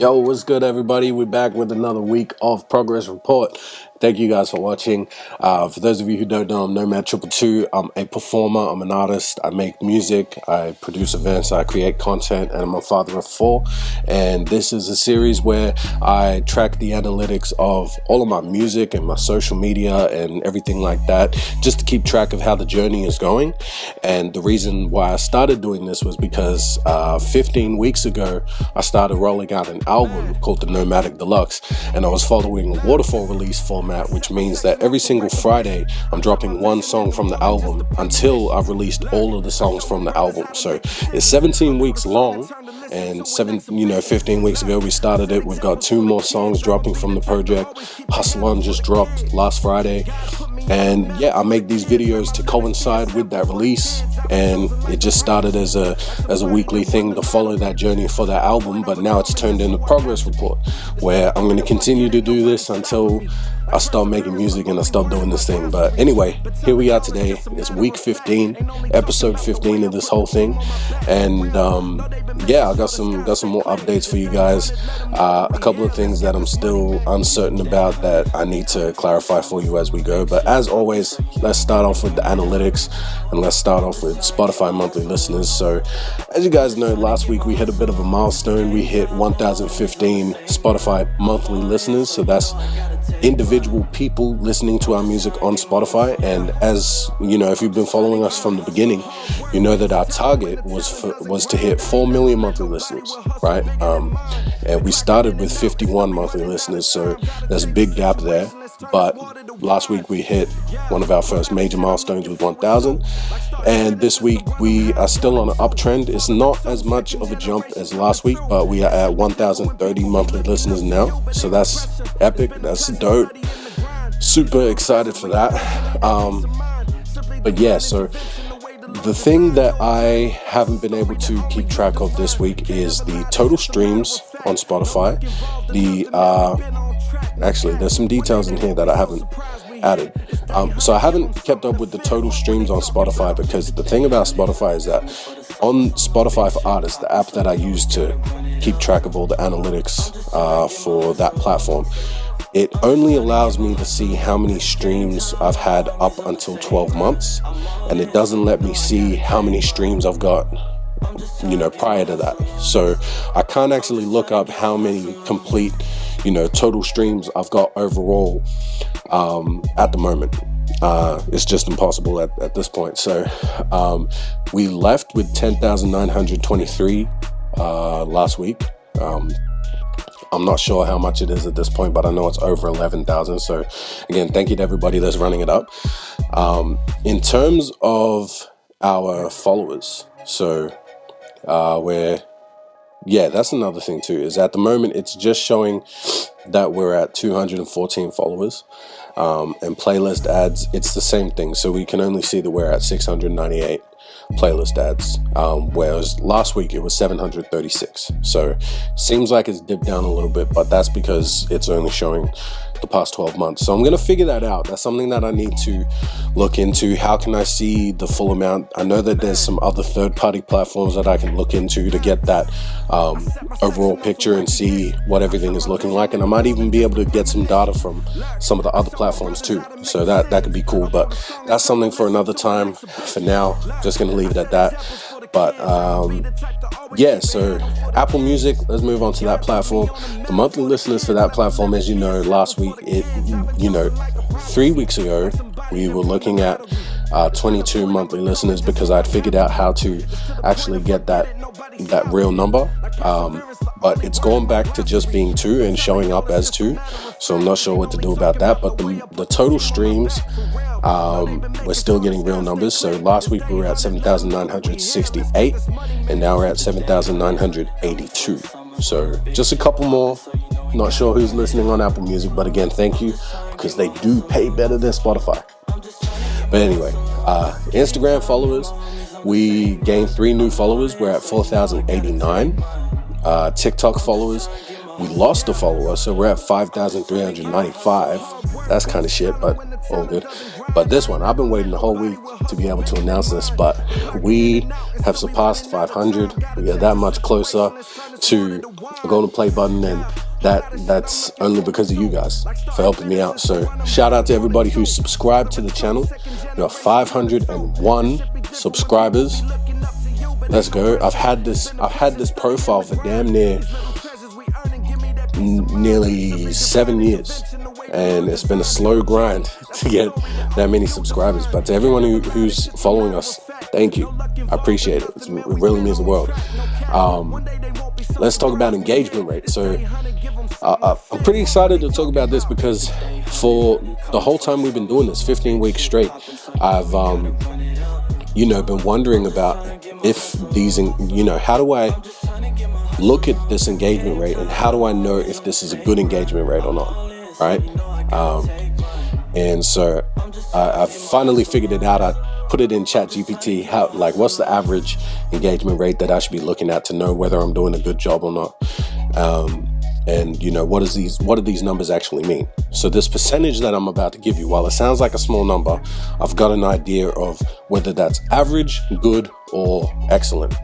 Yo, what's good, everybody? We're back with another week of Progress Report. Thank you guys for watching. For those of you who don't know, I'm Nomad222. I'm a performer, I'm an artist, I make music, I produce events, I create content, and I'm a father of four. And this is a series where I track the analytics of all of my music and my social media and everything like that, just to keep track of how the journey is going. And the reason why I started doing this was because 15 weeks ago, I started rolling out an album called the Nomadic Deluxe, and I was following a waterfall release format, which means that every single Friday I'm dropping one song from the album until I've released all of the songs from the album. So it's 17 weeks long, and 15 weeks ago we started it. We've got 2 more songs dropping from the project. Hustle On just dropped last Friday. And yeah, I make these videos to coincide with that release, and it just started as a weekly thing to follow that journey for that album. But now it's turned into Progress Report, where I'm going to continue to do this until I start making music and I stop doing this thing. But anyway, here we are today. It's week 15, episode 15 of this whole thing, and yeah, I got some more updates for you guys. A couple of things that I'm still uncertain about that I need to clarify for you as we go. But as always, let's start off with the analytics, and let's start off with Spotify monthly listeners. So as you guys know, last week we hit a bit of a milestone. We hit 1,015 Spotify monthly listeners. So that's individual people listening to our music on Spotify. And as you know, if you've been following us from the beginning, you know that our target was to hit 4 million monthly listeners, right? And we started with 51 monthly listeners, so there's a big gap there. But last week we hit one of our first major milestones with 1,000, and this week we are still on an uptrend. It's not as much of a jump as last week, but we are at 1,030 monthly listeners now, so that's epic, that's dope. Super excited for that. But yeah, so the thing that I haven't been able to keep track of this week is the total streams on Spotify. Actually, there's some details in here that I haven't added. So I haven't kept up with the total streams on Spotify, because the thing about Spotify is that on Spotify for Artists, the app that I use to keep track of all the analytics for that platform, it only allows me to see how many streams I've had up until 12 months, and it doesn't let me see how many streams I've got, prior to that. So I can't actually look up how many complete, total streams I've got overall at the moment. It's just impossible at this point. So we left with 10,923 last week. I'm not sure how much it is at this point, but I know it's over 11,000. So again, thank you to everybody that's running it up. In terms of our followers, so that's another thing too, is at the moment it's just showing that we're at 214 followers. And playlist ads, it's the same thing. So we can only see that we're at 698 playlist ads, whereas last week it was 736. So seems like it's dipped down a little bit, but that's because it's only showing the past 12 months. So I'm going to figure that out. That's something that I need to look into. How can I see the full amount? I know that there's some other third-party platforms that I can look into to get that overall picture and see what everything is looking like. And I might even be able to get some data from some of the other platforms too. So that could be cool, but that's something for another time. For now, just going to leave it at that. But so Apple Music, let's move on to that platform. The monthly listeners for that platform, as you know, last week, 3 weeks ago, we were looking at 22 monthly listeners, because I'd figured out how to actually get that real number. But it's gone back to just being 2 and showing up as 2. So I'm not sure what to do about that. But the total streams, we're still getting real numbers. So last week we were at 7,968, and now we're at 7,982. So just a couple more. Not sure who's listening on Apple Music, but again, thank you, because they do pay better than Spotify. But anyway, Instagram followers, we gained 3 new followers. We're at 4,089. TikTok followers, we lost a follower, so we're at 5,395. That's kind of shit, but all good. But this one, I've been waiting the whole week to be able to announce this, but we have surpassed 500. We get that much closer to the golden play button, and that's only because of you guys for helping me out. So shout out to everybody who's subscribed to the channel. We are 501 subscribers. Let's go. I've had this profile for damn nearly 7 years, and it's been a slow grind to get that many subscribers. But to everyone who's following us, thank you. I appreciate it. It really means the world. Let's talk about engagement rate. So I'm pretty excited to talk about this because for the whole time we've been doing this, 15 weeks straight, I've been wondering about if these, how do I look at this engagement rate, and how do I know if this is a good engagement rate or not, right? And so I finally figured it out. I put it in ChatGPT, what's the average engagement rate that I should be looking at to know whether I'm doing a good job or not. And what do these numbers actually mean? So this percentage that I'm about to give you, while it sounds like a small number, I've got an idea of whether that's average, good, or excellent,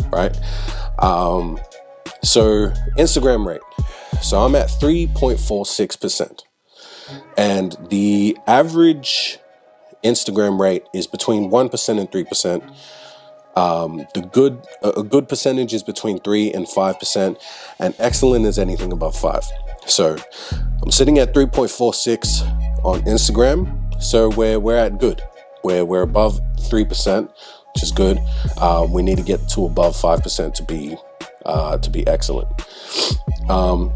right? So Instagram rate. So I'm at 3.46%, and the average Instagram rate is between 1% and 3%. A good percentage is between 3 and 5%, and excellent is anything above 5. So I'm sitting at 3.46 on Instagram. So we're at good. We're above 3%, which is good. We need to get to above 5% to be excellent.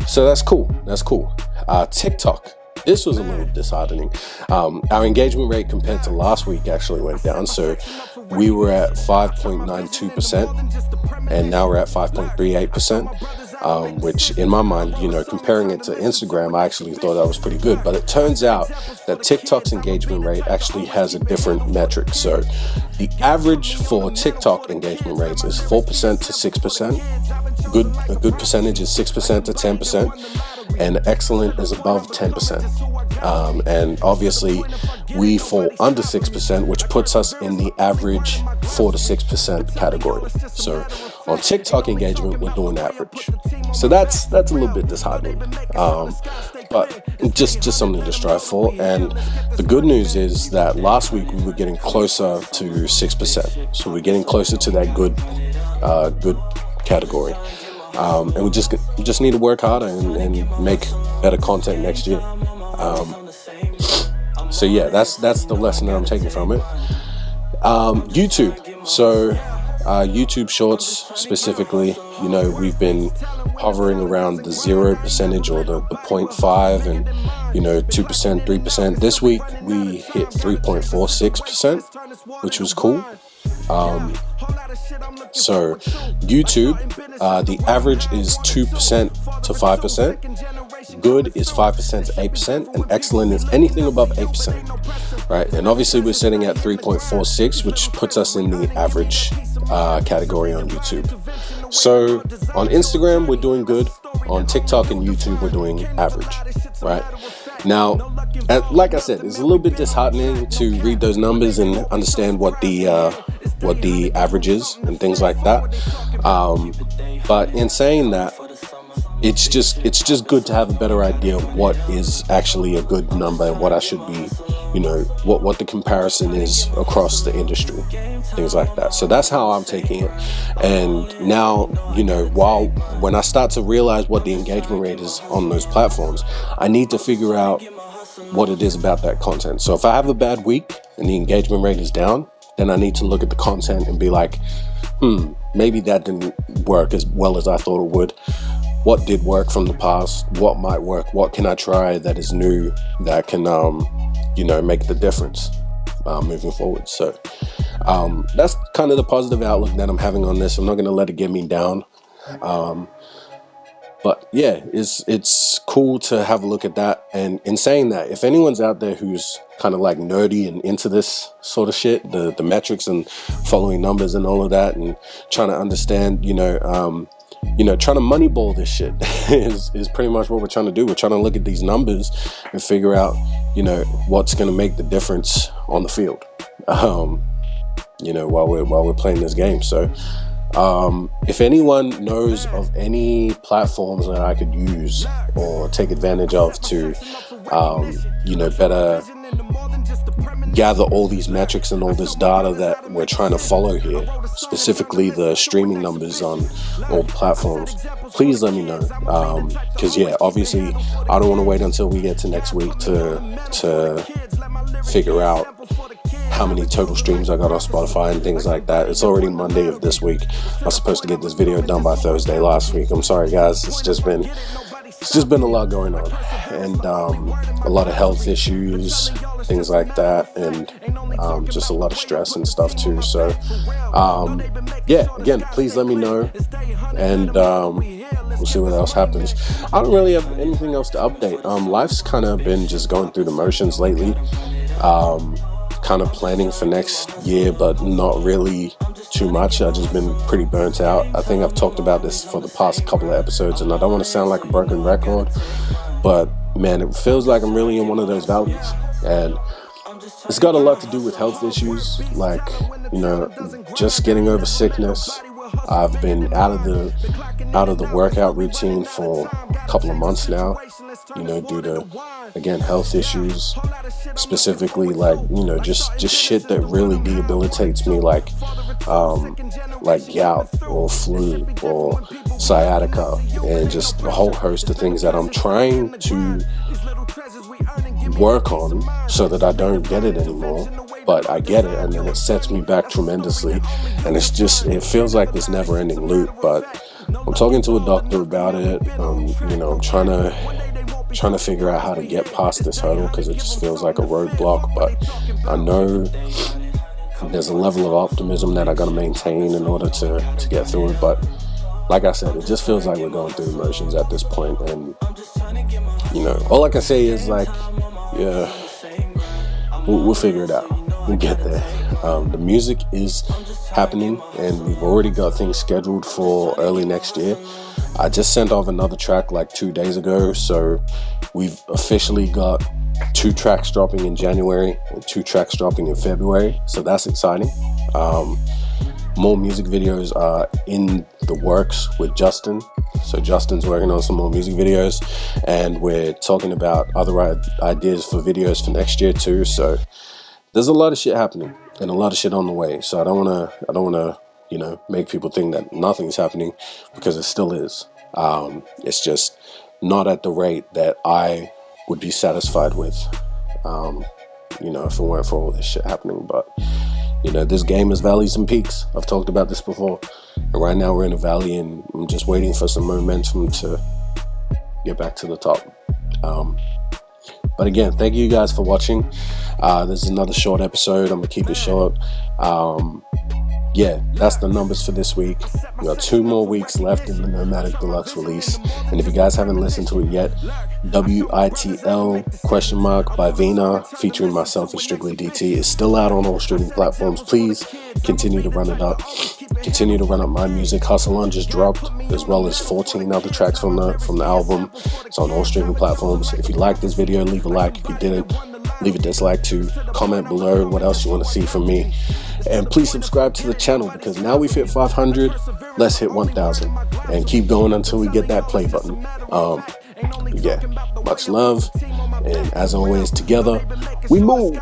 So that's cool. TikTok. This was a little disheartening. Our engagement rate compared to last week actually went down. So we were at 5.92%, and now we're at 5.38%, which in my mind, comparing it to Instagram, I actually thought that was pretty good. But it turns out that TikTok's engagement rate actually has a different metric. So the average for TikTok engagement rates is 4% to 6%. A good percentage is 6% to 10%. And excellent is above 10%. And obviously we fall under 6%, which puts us in the average 4 to 6% category. So on TikTok engagement, we're doing average. So that's a little bit disheartening. But just something to strive for. And the good news is that last week we were getting closer to 6%. So we're getting closer to that good category. And we just need to work harder and make better content next year. So yeah, that's the lesson that I'm taking from it. YouTube. So YouTube Shorts specifically, we've been hovering around the 0% or the 0.5 and 2%, 3%. This week we hit 3.46%, which was cool. So YouTube, the average is 2% to 5%. Good is 5% to 8%, and excellent is anything above 8%, right? And obviously we're sitting at 3.46, which puts us in the average category on YouTube. So on Instagram, we're doing good. On TikTok and YouTube, we're doing average, right? Now, like I said, it's a little bit disheartening to read those numbers and understand what the average is and things like that. But in saying that, it's just good to have a better idea of what is actually a good number and what I should be, what the comparison is across the industry, things like that. So that's how I'm taking it. And now, when I start to realize what the engagement rate is on those platforms, I need to figure out what it is about that content. So if I have a bad week and the engagement rate is down, then I need to look at the content and be like, maybe that didn't work as well as I thought it would. What did work from the past? What might work? What can I try that is new that can, make the difference moving forward? So that's kind of the positive outlook that I'm having on this. I'm not going to let it get me down. But yeah, it's cool to have a look at that. And in saying that, if anyone's out there who's kind of like nerdy and into this sort of shit, the metrics and following numbers and all of that, and trying to understand, trying to moneyball this shit is pretty much what we're trying to do. We're trying to look at these numbers and figure out, what's going to make the difference on the field, while we're playing this game. So, if anyone knows of any platforms that I could use or take advantage of to, better gather all these metrics and all this data that we're trying to follow here, specifically the streaming numbers on all platforms, please let me know. Because obviously I don't want to wait until we get to next week to figure out how many total streams I got on Spotify and things like that. It's already Monday of this week. I was supposed to get this video done by Thursday last week. I'm sorry, guys. It's just been a lot going on, and a lot of health issues, things like that, and just a lot of stress and stuff too. So again, please let me know, and we'll see what else happens. I don't really have anything else to update. Life's kind of been just going through the motions lately, kind of planning for next year, but not really too much. I've just been pretty burnt out. I think I've talked about this for the past couple of episodes, and I don't want to sound like a broken record, but man, it feels like I'm really in one of those valleys, and it's got a lot to do with health issues, like, just getting over sickness. I've been out of the workout routine for a couple of months now, due to, again, health issues, specifically like, just shit that really debilitates me, like gout or flu or sciatica, and just a whole host of things that I'm trying to work on so that I don't get it anymore, but I get it, and then it sets me back tremendously, and it feels like this never-ending loop. But I'm talking to a doctor about it. I'm trying to figure out how to get past this hurdle, because it just feels like a roadblock, but I know there's a level of optimism that I got to maintain in order to get through it. But like I said, it just feels like we're going through the motions at this point, and all I can say is, like, yeah, we'll figure it out. We'll get there. The music is happening, and we've already got things scheduled for early next year. I just sent off another track like 2 days ago, so we've officially got 2 tracks dropping in January and 2 tracks dropping in February, so that's exciting. More music videos are in the works with Justin. So Justin's working on some more music videos, and we're talking about other ideas for videos for next year too. So there's a lot of shit happening and a lot of shit on the way. So I don't wanna make people think that nothing's happening, because it still is. It's just not at the rate that I would be satisfied with, if it weren't for all this shit happening. But this game is valleys and peaks. I've talked about this before, and right now we're in a valley, and I'm just waiting for some momentum to get back to the top. But again, thank you guys for watching. This is another short episode. I'm gonna keep it short. That's the numbers for this week. We got 2 more weeks left in the Nomadic Deluxe release, and if you guys haven't listened to it yet, WITL ? By Vina, featuring myself and Strictly DT, is still out on all streaming platforms. Please continue to run it up. Continue to run up my music. Hustle On just dropped, as well as 14 other tracks from the album. It's on all streaming platforms. If you liked this video, leave a like. If you didn't, leave a dislike too. Comment below what else you want to see from me. And please subscribe to the channel, because now we've hit 500. Let's hit 1,000 and keep going until we get that play button. Much love. And as always, together we move.